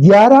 11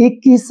21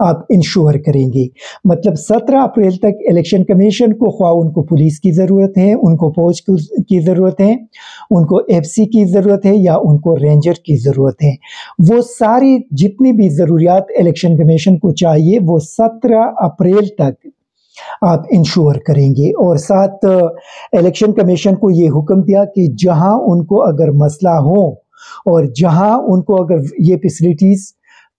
آپ انشور کریں گے۔ مطلب 17 اپریل تک الیکشن کمیشن کو خواہ ان کو پولیس کی ضرورت ہے، ان کو فوج کی ضرورت ہے، ان کو ایف سی کی ضرورت ہے یا ان کو رینجر کی ضرورت ہے، وہ ساری جتنی بھی ضروریات الیکشن کمیشن کو چاہیے وہ 17 اپریل تک آپ انشور کریں گے۔ اور ساتھ الیکشن کمیشن کو یہ حکم دیا کہ جہاں ان کو اگر مسئلہ ہو اور جہاں ان کو اگر یہ فیسلٹیز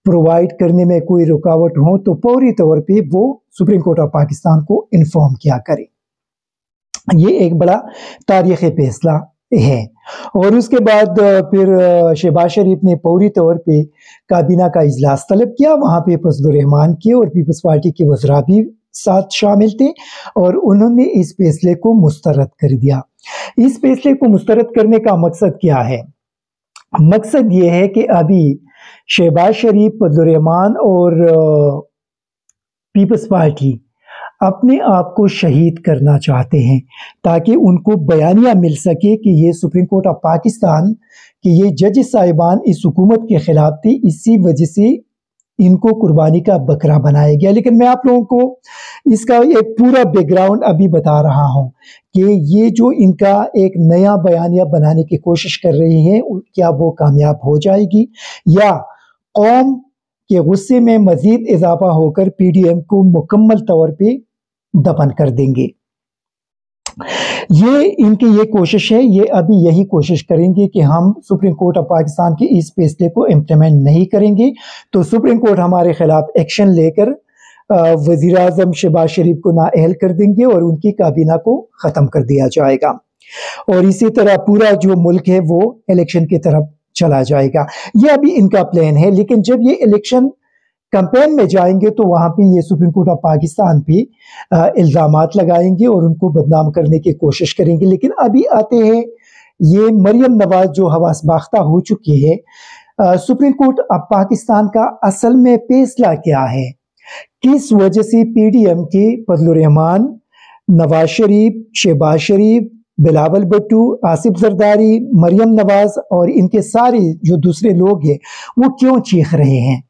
پرووائڈ کرنے میں کوئی رکاوٹ ہو تو فوری طور پہ وہ سپریم کورٹ آف پاکستان کو انفارم کیا کرے۔ یہ ایک بڑا تاریخی فیصلہ ہے۔ اور اس کے بعد پھر شہباز شریف نے فوری طور پہ کابینہ کا اجلاس طلب کیا، وہاں پہ فضل الرحمان کے اور پیپلز پارٹی کے وزراء بھی ساتھ شامل تھے، اور انہوں نے اس فیصلے کو مسترد کر دیا۔ اس فیصلے کو مسترد کرنے کا مقصد کیا ہے؟ مقصد یہ ہے کہ ابھی شہباز شریف، فضل الرحمان اور پیپلز پارٹی اپنے آپ کو شہید کرنا چاہتے ہیں تاکہ ان کو بیانیہ مل سکے کہ یہ سپریم کورٹ آف پاکستان کہ یہ ججز صاحبان اس حکومت کے خلاف تھی، اسی وجہ سے ان کو قربانی کا بکرا بنایا گیا۔ لیکن میں آپ لوگوں کو اس کا ایک پورا بیک گراؤنڈ ابھی بتا رہا ہوں کہ یہ جو ان کا ایک نیا بیانیہ بنانے کی کوشش کر رہی ہے کیا وہ کامیاب ہو جائے گی یا قوم کے غصے میں مزید اضافہ ہو کر پی ڈی ایم کو مکمل طور پہ دفن کر دیں گے۔ یہ ان کی یہ کوشش ہے، یہ ابھی یہی کوشش کریں گے کہ ہم سپریم کورٹ آف پاکستان کے اس فیصلے کو امپلیمنٹ نہیں کریں گے تو سپریم کورٹ ہمارے خلاف ایکشن لے کر وزیر اعظم شہباز شریف کو نااہل کر دیں گے اور ان کی کابینہ کو ختم کر دیا جائے گا، اور اسی طرح پورا جو ملک ہے وہ الیکشن کی طرف چلا جائے گا۔ یہ ابھی ان کا پلان ہے، لیکن جب یہ الیکشن کمپین میں جائیں گے تو وہاں پہ یہ سپریم کورٹ آف پاکستان پہ الزامات لگائیں گے اور ان کو بدنام کرنے کی کوشش کریں گے۔ لیکن ابھی آتے ہیں یہ مریم نواز جو حواس باختہ ہو چکی ہے، سپریم کورٹ آف پاکستان کا اصل میں فیصلہ کیا ہے، کس وجہ سے پی ڈی ایم کے فضل الرحمان، نواز شریف، شہباز شریف، بلاول بھٹو، آصف زرداری، مریم نواز اور ان کے سارے جو دوسرے لوگ ہیں وہ کیوں چیخ رہے ہیں؟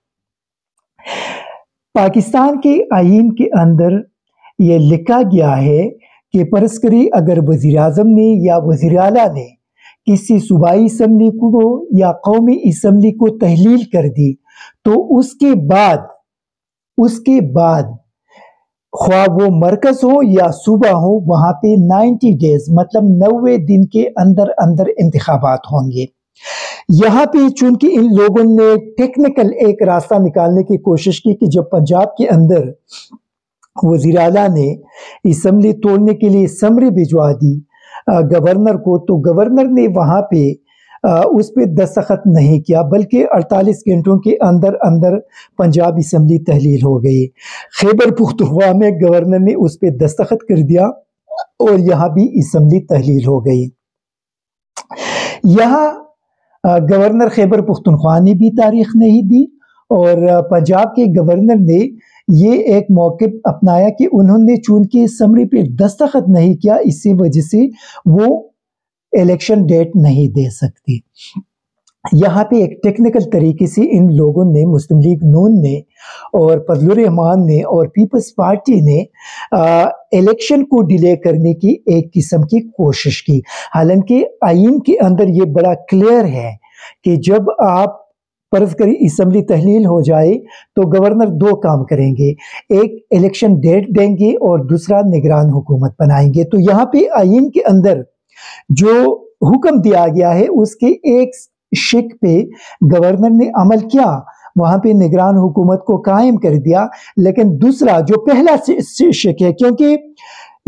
پاکستان کے آئین کے اندر یہ لکھا گیا ہے کہ فرض کریں اگر وزیر اعظم نے یا وزیر اعلیٰ نے کسی صوبائی اسمبلی کو یا قومی اسمبلی کو تحلیل کر دی تو اس کے بعد خواہ وہ مرکز ہو یا صوبہ ہو وہاں پہ 90 ڈیز مطلب 90 دن کے اندر انتخابات ہوں گے۔ یہاں پہ چونکہ ان لوگوں نے ٹیکنیکل ایک راستہ نکالنے کی کوشش کی کہ جب پنجاب کے اندر وزیر اعلیٰ نے اسمبلی توڑنے کے لیے سمری بھجوا دی گورنر کو، تو گورنر نے وہاں پہ اس پہ دستخط نہیں کیا بلکہ 48 گھنٹوں کے اندر پنجاب اسمبلی تحلیل ہو گئی۔ خیبر پختونخوا میں گورنر نے اس پہ دستخط کر دیا اور یہاں بھی اسمبلی تحلیل ہو گئی۔ یہاں گورنر خیبر پختونخوا نے بھی تاریخ نہیں دی اور پنجاب کے گورنر نے یہ ایک موقف اپنایا کہ انہوں نے چونکہ سمری پہ دستخط نہیں کیا اسی وجہ سے وہ الیکشن ڈیٹ نہیں دے سکتی۔ یہاں پہ ایک ٹیکنیکل طریقے سے ان لوگوں نے، مسلم لیگ نون نے اور فضل الرحمان نے اور پیپلز پارٹی نے الیکشن کو ڈیلے کرنے کی ایک قسم کی کوشش کی، حالانکہ آئین کے اندر یہ بڑا کلیئر ہے کہ جب آپ فرض کریں اسمبلی تحلیل ہو جائے تو گورنر دو کام کریں گے، ایک الیکشن ڈیٹ دیں گے اور دوسرا نگران حکومت بنائیں گے۔ تو یہاں پہ آئین کے اندر جو حکم دیا گیا ہے اس کے ایک شک پہ گورنر نے عمل کیا، وہاں پہ نگران حکومت کو قائم کر دیا، لیکن دوسرا جو پہلا شک ہے، کیونکہ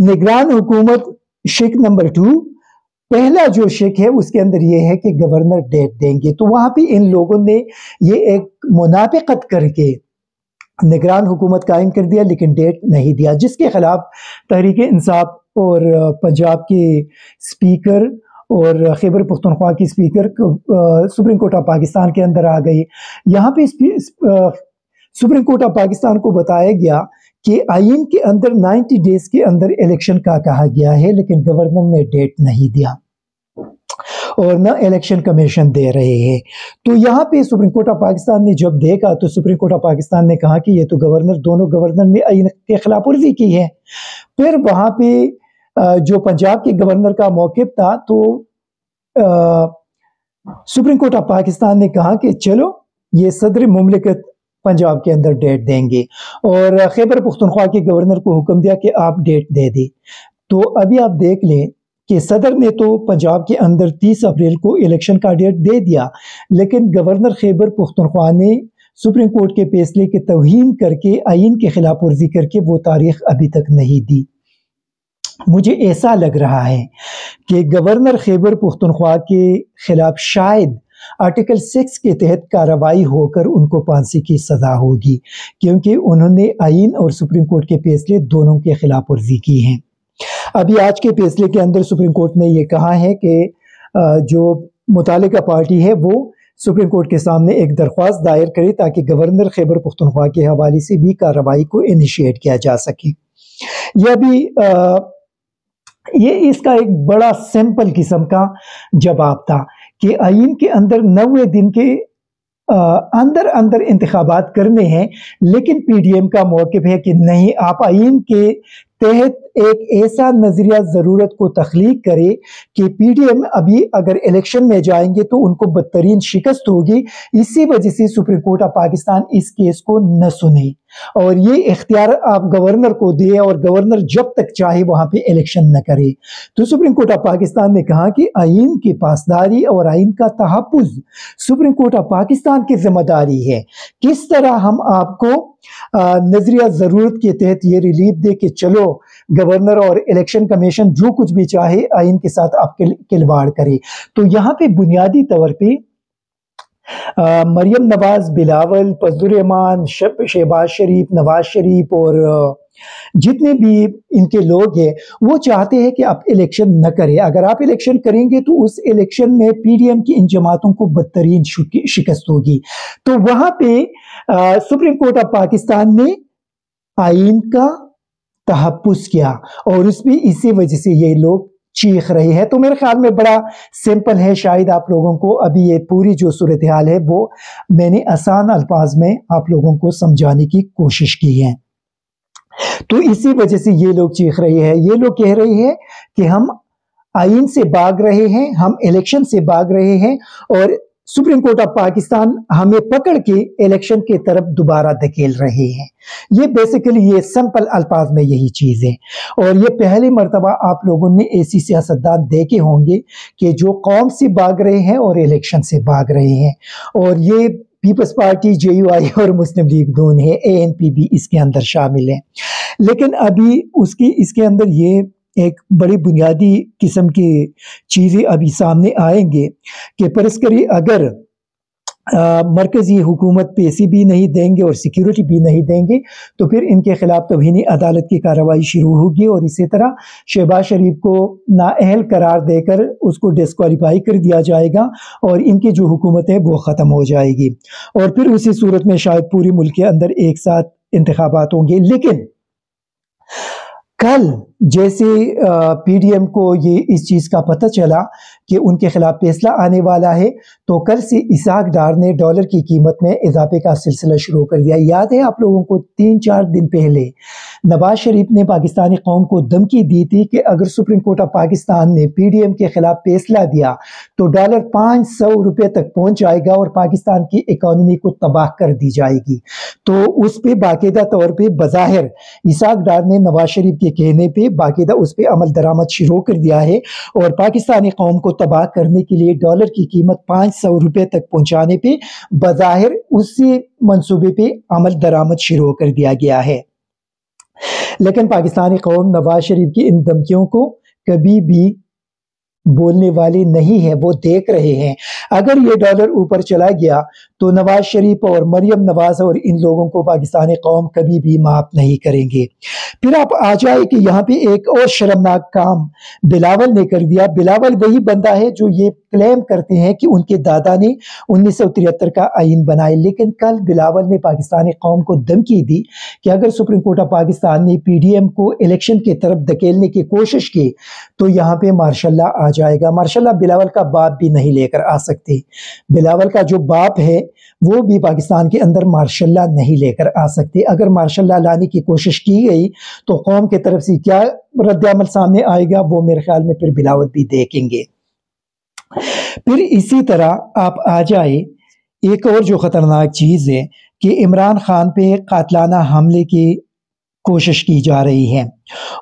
نگران حکومت شک نمبر 2، پہلا جو شک ہے اس کے اندر یہ ہے کہ گورنر ڈیٹ دیں گے، تو وہاں پہ ان لوگوں نے یہ ایک منافقت کر کے نگران حکومت قائم کر دیا لیکن ڈیٹ نہیں دیا، جس کے خلاف تحریک انصاف اور پنجاب کے اسپیکر اور خیبر پختونخوا کی speaker supreme court of Pakistan کے اندر آ گئی۔ یہاں پہ سپریم کورٹ آف پاکستان کو بتایا گیا کہ آئین کے اندر 90 ڈیز کے اندر الیکشن کا کہا گیا ہے لیکن گورنر نے ڈیٹ نہیں دیا، اور نہ الیکشن کمیشن دے رہے ہیں۔ تو یہاں پہ سپریم کورٹ آف پاکستان نے جب دیکھا تو سپریم کورٹ آف پاکستان نے کہا کہ یہ تو دونوں گورنر نے آئین کے خلاف ورزی کی ہے۔ پھر وہاں پہ جو پنجاب کے گورنر کا موقف تھا تو سپریم کورٹ آف پاکستان نے کہا کہ چلو یہ صدر مملکت پنجاب کے اندر ڈیٹ دیں گے، اور خیبر پختونخوا کے گورنر کو حکم دیا کہ آپ ڈیٹ دے دیں۔ تو ابھی آپ دیکھ لیں کہ صدر نے تو پنجاب کے اندر 30 اپریل کو الیکشن کا ڈیٹ دے دیا، لیکن گورنر خیبر پختونخوا نے سپریم کورٹ کے فیصلے کی توہین کر کے، آئین کے خلاف ورزی کر کے وہ تاریخ ابھی تک نہیں دی۔ مجھے ایسا لگ رہا ہے کہ گورنر خیبر پختونخوا کے خلاف شاید آرٹیکل 6 کے تحت کارروائی ہو کر ان کو پھانسی کی سزا ہوگی، کیونکہ انہوں نے آئین اور سپریم کورٹ کے فیصلے دونوں کے خلاف ورزی کی ہیں۔ ابھی آج کے فیصلے کے اندر سپریم کورٹ نے یہ کہا ہے کہ جو متعلقہ پارٹی ہے وہ سپریم کورٹ کے سامنے ایک درخواست دائر کرے تاکہ گورنر خیبر پختونخوا کے حوالے سے بھی کارروائی کو انیشیٹ کیا جا سکے۔ یہ اس کا ایک بڑا سمپل قسم کا جواب تھا کہ آئین کے اندر 90 دن کے اندر انتخابات کرنے ہیں، لیکن پی ڈی ایم کا موقف ہے کہ نہیں، آپ آئین کے تحت ایک ایسا نظریہ ضرورت کو تخلیق کرے کہ پی ڈی ایم ابھی اگر الیکشن میں جائیں گے تو ان کو بدترین شکست ہوگی، اسی وجہ سے سپریم کورٹ آف پاکستان اس کیس کو نہ سنے اور یہ اختیار آپ گورنر کو دے اور گورنر جب تک چاہے وہاں پہ الیکشن نہ کرے۔ تو سپریم کورٹ آف پاکستان نے کہا کہ آئین کی پاسداری اور آئین کا تحفظ سپریم کورٹ آف پاکستان کی ذمہ داری ہے۔ کس طرح ہم آپ کو نظریہ ضرورت کے تحت یہ ریلیف دے کہ چلو گورنر اور الیکشن کمیشن جو کچھ بھی چاہے آئین کے ساتھ آپ کھلواڑ کرے۔ تو یہاں پہ بنیادی طور پہ مریم نواز، بلاول، فضل الرحمان، شہباز شریف، نواز شریف اور جتنے بھی ان کے لوگ ہیں وہ چاہتے ہیں کہ آپ الیکشن نہ کریں۔ اگر آپ الیکشن کریں گے تو اس الیکشن میں پی ڈی ایم کی ان جماعتوں کو بدترین شکست ہوگی۔ تو وہاں پہ سپریم کورٹ آف پاکستان نے آئین کا تحفظ کیا اور اس میں اسی وجہ سے یہ لوگ چیخ رہے ہیں۔ تو میرے خیال میں بڑا سمپل ہے، شاید آپ لوگوں کو ابھی یہ پوری جو صورتحال ہے وہ میں نے آسان الفاظ میں آپ لوگوں کو سمجھانے کی کوشش کی ہے۔ تو اسی وجہ سے یہ لوگ چیخ رہے ہیں، یہ لوگ کہہ رہے ہیں کہ ہم آئین سے بھاگ رہے ہیں، ہم الیکشن سے بھاگ رہے ہیں اور سپریم کورٹ آف پاکستان ہمیں پکڑ کے الیکشن کی طرف دوبارہ دھکیل رہے ہیں۔ یہ بیسیکلی یہ سمپل الفاظ میں یہی چیز ہے، اور یہ پہلی مرتبہ آپ لوگوں نے ایسی سیاستدان دیکھے ہوں گے کہ جو قوم سے بھاگ رہے ہیں اور الیکشن سے بھاگ رہے ہیں، اور یہ پیپلز پارٹی، جے یو آئی اور مسلم لیگ نون ہے، اے این پی بھی اس کے اندر شامل ہے۔ لیکن ابھی اس کے اندر یہ ایک بڑی بنیادی قسم کی چیزیں ابھی سامنے آئیں گے کہ فرض کریں اگر مرکزی حکومت پیسے بھی نہیں دیں گے اور سیکیورٹی بھی نہیں دیں گے تو پھر ان کے خلاف توہین عدالت کی کارروائی شروع ہوگی، اور اسی طرح شہباز شریف کو نااہل قرار دے کر اس کو ڈسکوالیفائی کر دیا جائے گا اور ان کی جو حکومت ہے وہ ختم ہو جائے گی، اور پھر اسی صورت میں شاید پوری ملک کے اندر ایک ساتھ انتخابات ہوں گے۔ لیکن کل جیسے پی ڈی ایم کو یہ اس چیز کا پتہ چلا کہ ان کے خلاف فیصلہ آنے والا ہے تو کل سے اسحاق ڈار نے ڈالر کی قیمت میں اضافے کا سلسلہ شروع کر دیا۔ یاد ہے آپ لوگوں کو 3-4 دن پہلے نواز شریف نے پاکستانی قوم کو دھمکی دی تھی کہ اگر سپریم کورٹ آف پاکستان نے پی ڈی ایم کے خلاف فیصلہ دیا تو ڈالر 500 روپے تک پہنچ جائے گا اور پاکستان کی اکانومی کو تباہ کر دی جائے گی۔ تو اس پہ باقاعدہ طور پہ بظاہر اسحاق ڈار نے نواز شریف کے کہنے پہ باقاعدہ اس پہ عمل درآمد شروع کر دیا ہے، اور پاکستانی قوم کو تباہ کرنے کے لیے ڈالر کی قیمت 500 روپے تک پہنچانے پہ بظاہر اسی منصوبے پہ عمل درآمد شروع کر دیا گیا ہے۔ لیکن پاکستانی قوم نواز شریف کی ان دھمکیوں کو کبھی بھی بولنے والے نہیں ہیں، وہ دیکھ رہے ہیں۔ اگر یہ ڈالر اوپر چلا گیا تو نواز شریف اور مریم نواز اور ان لوگوں کو پاکستانی قوم کبھی بھی معاف نہیں کریں گے۔ پھر آپ آ جائے کہ یہاں پہ ایک اور شرمناک کام بلاول نے کر دیا۔ بلاول وہی بندہ ہے جو یہ کلیم کرتے ہیں کہ ان کے دادا نے 1973 کا آئین بنائے، لیکن کل بلاول نے پاکستانی قوم کو دھمکی دی کہ اگر سپریم کورٹ آف پاکستان نے پی ڈی ایم کو الیکشن کی طرف دھکیلنے کی کوشش کی تو یہاں پہ مارشل لا آ جائے گا۔ مارشل لا بلاول کا باپ بھی نہیں لے کر آ سکتے، بلاول کا جو باپ ہے وہ بھی پاکستان کے اندر مارشل لا نہیں لے کر آ سکتے۔ اگر مارشل لا لانے کی کوشش کی گئی تو قوم کی طرف سے کیا رد عمل سامنے آئے گا وہ میرے خیال میں پھر بلاول بھی دیکھیں گے۔ پھر اسی طرح آپ آ جائے ایک اور جو خطرناک چیز ہے کہ عمران خان پہ قاتلانہ حملے کی کوشش کی جا رہی ہے،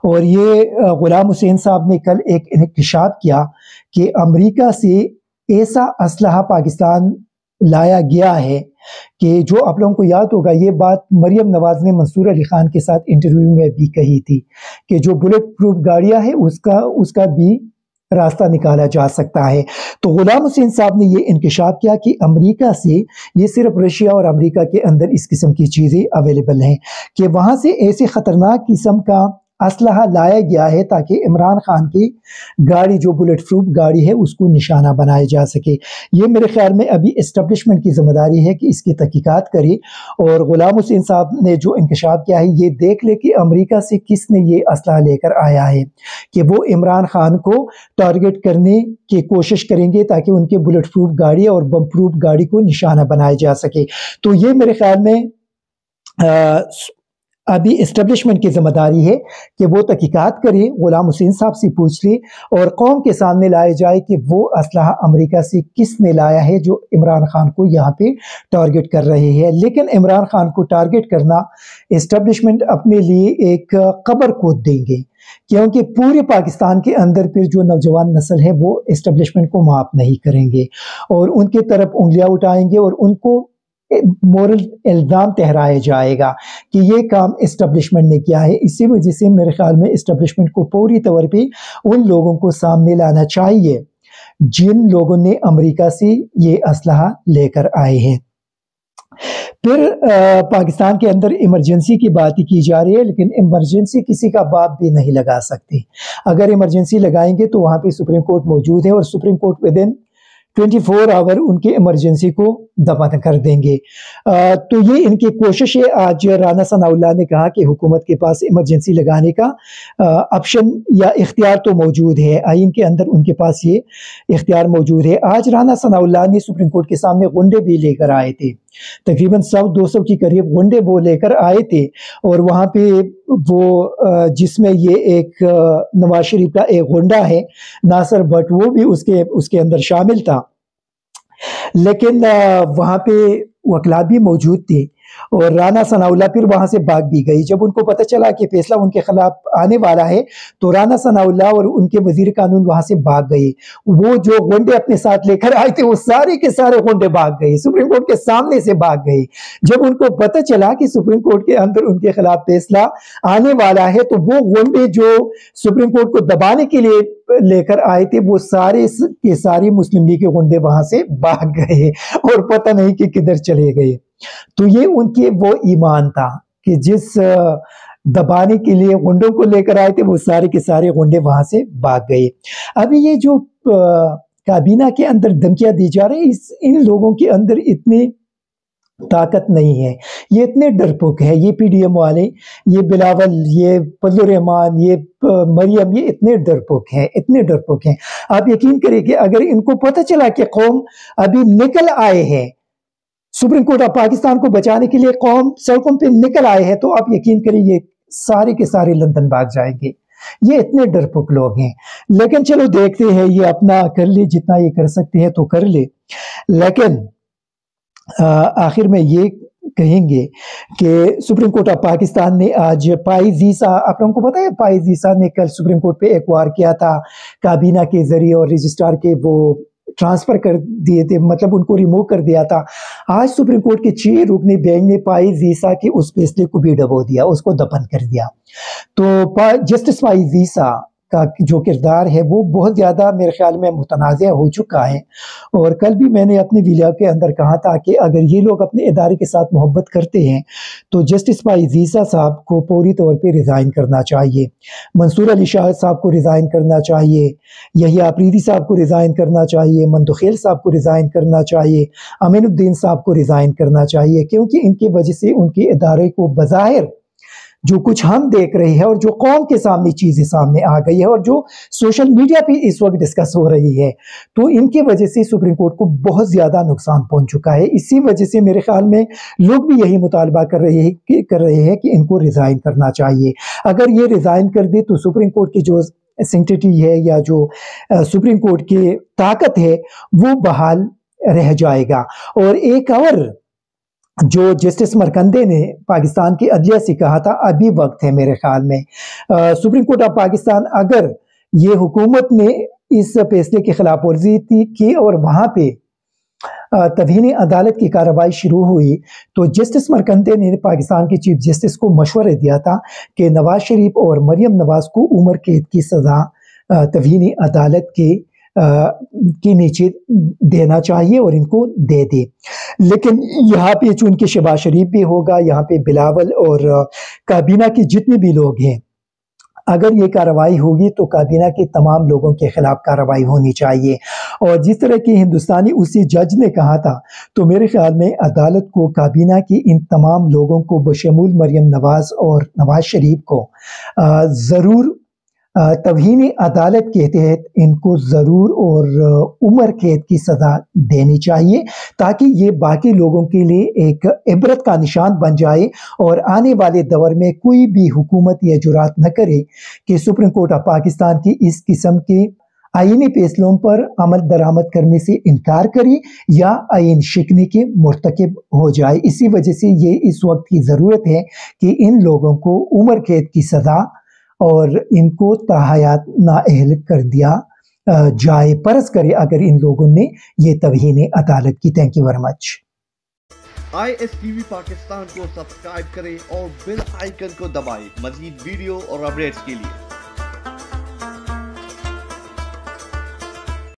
اور یہ غلام حسین صاحب نے کل ایک انکشاف کیا کہ امریکہ سے ایسا اسلحہ پاکستان لایا گیا ہے کہ جو آپ لوگوں کو یاد ہوگا، یہ بات مریم نواز نے منصور علی خان کے ساتھ انٹرویو میں بھی کہی تھی کہ جو بلٹ پروف گاڑیاں ہیں اس کا بھی راستہ نکالا جا سکتا ہے۔ تو غلام حسین صاحب نے یہ انکشاف کیا کہ امریکہ سے، یہ صرف رشیا اور امریکہ کے اندر اس قسم کی چیزیں اویلیبل ہیں، کہ وہاں سے ایسے خطرناک قسم کا اسلحہ لایا گیا ہے تاکہ عمران خان کی گاڑی جو بلٹ پروف گاڑی ہے اس کو نشانہ بنایا جا سکے۔ یہ میرے خیال میں ابھی اسٹیبلشمنٹ کی ذمہ داری ہے کہ اس کی تحقیقات کرے، اور غلام حسین صاحب نے جو انکشاف کیا ہے یہ دیکھ لے کہ امریکہ سے کس نے یہ اسلحہ لے کر آیا ہے، کہ وہ عمران خان کو ٹارگٹ کرنے کی کوشش کریں گے تاکہ ان کے بلٹ پروف گاڑی اور بم پروف گاڑی کو نشانہ بنایا جا سکے۔ تو یہ میرے خیال میں ابھی اسٹیبلشمنٹ کی ذمہ داری ہے کہ وہ تحقیقات کرے، غلام حسین صاحب سے پوچھ لے اور قوم کے سامنے لائے جائے کہ وہ اسلحہ امریکہ سے کس نے لایا ہے جو عمران خان کو یہاں پہ ٹارگٹ کر رہے ہیں۔ لیکن عمران خان کو ٹارگٹ کرنا اسٹیبلشمنٹ اپنے لیے ایک قبر کھود دیں گے، کیونکہ پورے پاکستان کے اندر پھر جو نوجوان نسل ہے وہ اسٹیبلشمنٹ کو معاف نہیں کریں گے اور ان کی طرف انگلیاں اٹھائیں گے اور ان کو مورل الزام ٹھہرایا جائے گا کہ یہ کام اسٹیبلشمنٹ نے کیا ہے۔ اسی وجہ سے میرے خیال میں اسٹیبلشمنٹ کو پوری طور پہ ان لوگوں کو سامنے لانا چاہیے جن لوگوں نے امریکہ سے یہ اسلحہ لے کر آئے ہیں۔ پھر پاکستان کے اندر ایمرجنسی کی بات کی جا رہی ہے، لیکن ایمرجنسی کسی کا باپ بھی نہیں لگا سکتے۔ اگر ایمرجنسی لگائیں گے تو وہاں پہ سپریم کورٹ موجود ہے اور سپریم کورٹ ودن 24 آور ان کے ایمرجنسی کو دفن کر دیں گے۔ تو یہ ان کی کوشش ہے۔ آج رانا ثناء اللہ نے کہا کہ حکومت کے پاس ایمرجنسی لگانے کا آپشن یا اختیار تو موجود ہے، آئین کے اندر ان کے پاس یہ اختیار موجود ہے۔ آج رانا ثناء اللہ نے سپریم کورٹ کے سامنے غنڈے بھی لے کر آئے تھے، تقریباً 100-200 کے قریب غنڈے وہ لے کر آئے تھے، اور وہاں پہ وہ جس میں یہ ایک نواز شریف کا ایک غنڈا ہے ناصر بٹ، وہ بھی اس کے اندر شامل تھا، لیکن وہاں پہ وکلا بھی موجود تھے اور رانا ثناء اللہ پھر وہاں سے بھاگ بھی گئی۔ جب ان کو پتہ چلا کہ فیصلہ ان کے خلاف آنے والا ہے تو رانا ثناء اللہ اور ان کے وزیر قانون وہاں سے بھاگ گئے۔ وہ جو غنڈے اپنے ساتھ لے کر آئے تھے وہ سارے کے سارے غنڈے بھاگ گئے، سپریم کورٹ کے سامنے سے بھاگ گئے۔ جب ان کو پتہ چلا کہ سپریم کورٹ کے اندر ان کے خلاف فیصلہ آنے والا ہے تو وہ غنڈے جو سپریم کورٹ کو دبانے کے لیے لے کر آئے تھے وہ سارے کے سارے مسلم لیگ کے غنڈے وہاں سے بھاگ گئے اور پتہ نہیں کہ کدھر چلے گئے۔ تو یہ ان کے وہ ایمان تھا کہ جس دبانے کے لیے غنڈوں کو لے کر آئے تھے وہ سارے کے سارے غنڈے وہاں سے بھاگ گئے۔ ابھی یہ جو کابینہ کے اندر دھمکیاں دی جا رہی ہیں، ان لوگوں کے اندر اتنی طاقت نہیں ہے، یہ اتنے ڈرپوک ہے، یہ پی ڈی ایم والے، یہ بلاول، یہ فضل الرحمان، یہ مریم، یہ اتنے ڈرپوک ہیں۔ آپ یقین کریں کہ اگر ان کو پتہ چلا کہ قوم ابھی نکل آئے ہیں، سپریم کورٹ آف پاکستان کو بچانے کے لیے قوم سڑکوں پہ نکل آئے ہیں، تو آپ یقین کریں یہ سارے کے سارے لندن بھاگ جائیں گے۔ یہ اتنے ڈرپوک لوگ ہیں، لیکن چلو دیکھتے ہیں، یہ اپنا کر لے، جتنا یہ کر سکتے ہیں تو کر لے۔ لیکن آخر میں یہ کہیں گے کہ سپریم کورٹ آف پاکستان نے آج پائز عیسیٰ، آپ لوگوں کو پتہ ہے پائز عیسیٰ نے کل سپریم کورٹ پہ ایک وار کیا تھا کابینہ کے ذریعے اور رجسٹرار کے وہ ٹرانسفر کر دیے تھے، مطلب ان کو ریموو کر دیا تھا۔ آج سپریم کورٹ کے 6 رکنی بینچ نے پائز عیسیٰ کے اس فیصلے کو بھی ڈبو دیا، اس کو دفن کر دیا۔ تو جسٹس پائز عیسیٰ کا جو کردار ہے وہ بہت زیادہ میرے خیال میں متنازع ہو چکا ہے، اور کل بھی میں نے اپنی ویڈیو کے اندر کہا تھا کہ اگر یہ لوگ اپنے ادارے کے ساتھ محبت کرتے ہیں تو جسٹس فائز عیسیٰ صاحب کو فوری طور پہ ریزائن کرنا چاہیے، منصور علی شاہ صاحب کو ریزائن کرنا چاہیے، یحییٰ آفریدی صاحب کو ریزائن کرنا چاہیے، مندخیل صاحب کو ریزائن کرنا چاہیے، امین الدین صاحب کو ریزائن کرنا چاہیے، کیونکہ ان کی وجہ سے ان کے ادارے کو بظاہر جو کچھ ہم دیکھ رہے ہیں اور جو قوم کے سامنے چیزیں سامنے آ گئی ہے اور جو سوشل میڈیا پہ اس وقت ڈسکس ہو رہی ہے، تو ان کی وجہ سے سپریم کورٹ کو بہت زیادہ نقصان پہنچ چکا ہے۔ اسی وجہ سے میرے خیال میں لوگ بھی یہی مطالبہ کر رہے ہیں کہ ان کو ریزائن کرنا چاہیے۔ اگر یہ ریزائن کر دے تو سپریم کورٹ کی جو سینکٹیٹی ہے یا جو سپریم کورٹ کی طاقت ہے وہ بحال رہ جائے گا۔ اور ایک اور جو جسٹس مرکندے نے پاکستان کی عدلیہ سے کہا تھا، ابھی وقت ہے میرے خیال میں سپریم کورٹ آف پاکستان اگر یہ حکومت نے اس فیصلے کی خلاف ورزی کی اور وہاں پہ توہین عدالت کی کارروائی شروع ہوئی تو جسٹس مرکندے نے پاکستان کے چیف جسٹس کو مشورہ دیا تھا کہ نواز شریف اور مریم نواز کو عمر قید کی سزا توہین عدالت کے نیچے دینا چاہیے اور ان کو دے دے، لیکن یہاں پہ چونکہ شہباز شریف بھی ہوگا، یہاں پہ بلاول اور کابینہ کے جتنے بھی لوگ ہیں، اگر یہ کارروائی ہوگی تو کابینہ کے تمام لوگوں کے خلاف کارروائی ہونی چاہیے۔ اور جس طرح کی ہندوستانی اسی جج نے کہا تھا، تو میرے خیال میں عدالت کو کابینہ کی ان تمام لوگوں کو بشمول مریم نواز اور نواز شریف کو ضرور توہین عدالت کے تحت ان کو ضرور اور عمر قید کی سزا دینی چاہیے، تاکہ یہ باقی لوگوں کے لیے ایک عبرت کا نشان بن جائے اور آنے والے دور میں کوئی بھی حکومت یہ جرات نہ کرے کہ سپریم کورٹ آف پاکستان کی اس قسم کے آئینی فیصلوں پر عمل درآمد کرنے سے انکار کرے یا آئین شکنی کے مرتکب ہو جائے۔ اسی وجہ سے یہ اس وقت کی ضرورت ہے کہ ان لوگوں کو عمر قید کی سزا اور ان کو تاحیات نااہل کر دیا جائے، فرض کرے اگر ان لوگوں نے یہ توہین عدالت کی۔ Thank you very much. ISTV Pakistan کو سبسکرائب کریں اور بیل آئیکن کو دبائیں مزید ویڈیو اور اپڈیٹس کے لیے۔